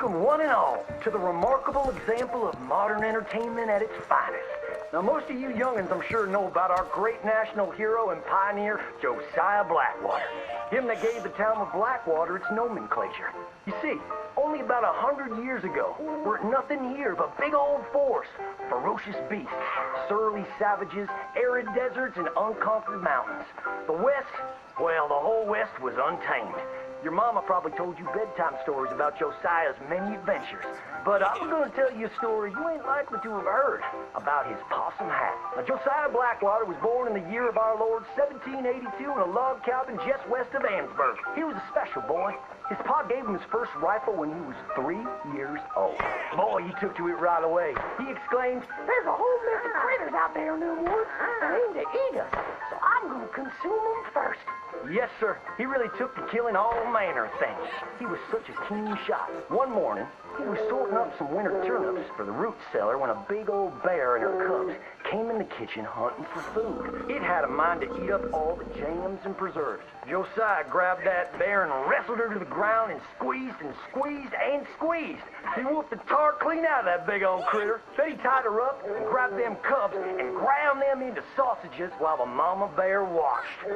welcome one and all to the remarkable example of modern entertainment at its finest. Now, most of you youngins, I'm sure, know about our great national hero and pioneer, Josiah Blackwater. Him that gave the town of Blackwater its nomenclature. You see, only about 100 years ago, weren't nothing here but big old forest, ferocious beasts, surly savages, arid deserts, and unconquered mountains. The West, well, the whole West was untamed. Your mama probably told you bedtime stories about Josiah's many adventures. But I'm going to tell you a story you ain't likely to have heard about his possum hat. Now, Josiah Blackwater was born in the year of our Lord 1782 in a log cabin just west of Annensburg. He was a special boy. His pa gave him his first rifle when he was 3 years old. Boy, he took to it right away. He exclaimed, "There's a whole mess of critters out there in the woods that aim to eat us, so I'm going to consume them first." Yes, sir. He really took to killing all manner of things. He was such a keen shot. One morning, he was sorting up some winter turnips for the root cellar when a big old bear and her cubs came in the kitchen hunting for food. It had a mind to eat up all the jams and preserves. Josiah grabbed that bear and wrestled her to the ground and squeezed and squeezed and squeezed. He whooped the tar clean out of that big old critter. Then he tied her up and grabbed them cubs and ground them into sausages while the mama bear watched.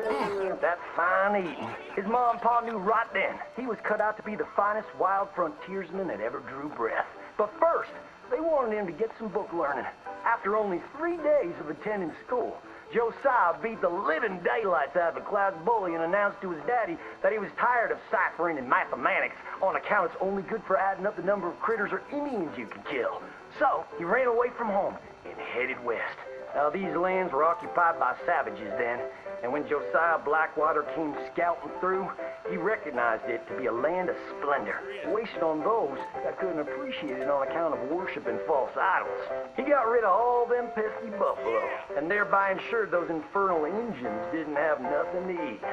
That fine eating. His mom and pa knew right then he was cut out to be the finest wild frontiersman that ever drew breath. But first, they wanted him to get some book learning. After only 3 days of attending school, Josiah beat the living daylights out of the class bully and announced to his daddy that he was tired of ciphering and mathematics on account it's only good for adding up the number of critters or Indians you can kill. So he ran away from home and headed west. Now, these lands were occupied by savages then, and when Josiah Blackwater came scouting through, he recognized it to be a land of splendor, wasted on those that couldn't appreciate it on account of worshiping false idols. He got rid of all them pesky buffalo, and thereby ensured those infernal Injuns didn't have nothing to eat.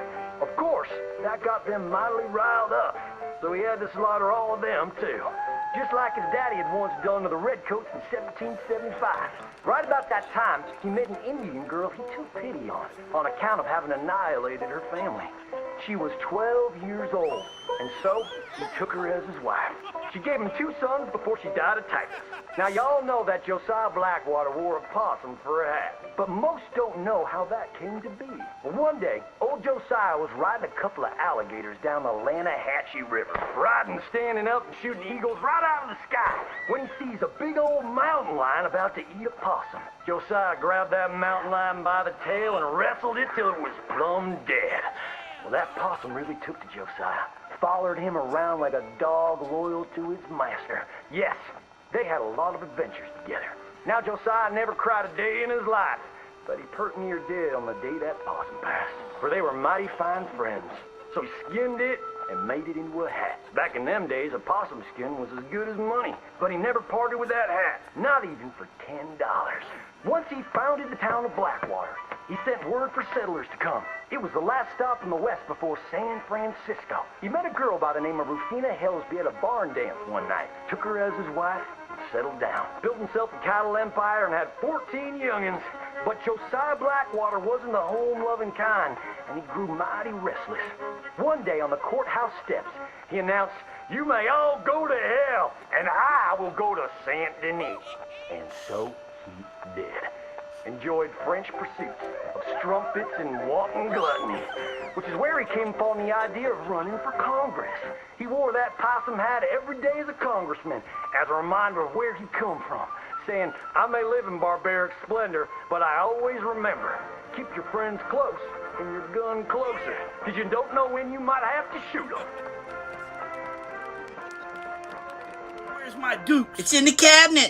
Of course, that got them mightily riled up, so he had to slaughter all of them, too. Just like his daddy had once done to the Redcoats in 1775. Right about that time, he met an Indian girl he took pity on account of having annihilated her family. She was 12 years old, and so he took her as his wife. She gave him 2 sons before she died of typhus. Now, y'all know that Josiah Blackwater wore a possum for a hat, but most don't know how that came to be. Well, one day, old Josiah was riding a couple of alligators down the Lanahatchee River, riding, standing up, and shooting eagles right out of the sky, when he sees a big old mountain lion about to eat a possum. Josiah grabbed that mountain lion by the tail and wrestled it till it was plumb dead. Well, that possum really took to Josiah, followed him around like a dog loyal to his master. Yes, they had a lot of adventures together. Now, Josiah never cried a day in his life, but he pert near dead on the day that possum passed, for they were mighty fine friends. So he skinned it and made it into a hat. Back in them days, a possum skin was as good as money, but he never parted with that hat, not even for $10. Once he founded the town of Blackwater, he sent word for settlers to come. It was the last stop in the west before San Francisco. He met a girl by the name of Rufina Helsby at a barn dance one night, took her as his wife, and settled down. Built himself a cattle empire and had 14 youngins. But Josiah Blackwater wasn't the home-loving kind, and he grew mighty restless. One day on the courthouse steps, he announced, "You may all go to hell, and I will go to Saint Denis." And so he did. Enjoyed French pursuits of strumpets and wanton gluttony, which is where he came upon the idea of running for Congress. He wore that possum hat every day as a congressman, as a reminder of where he come from, saying, "I may live in barbaric splendor, but I always remember, keep your friends close and your gun closer, because you don't know when you might have to shoot them." Where's my dukes? It's in the cabinet.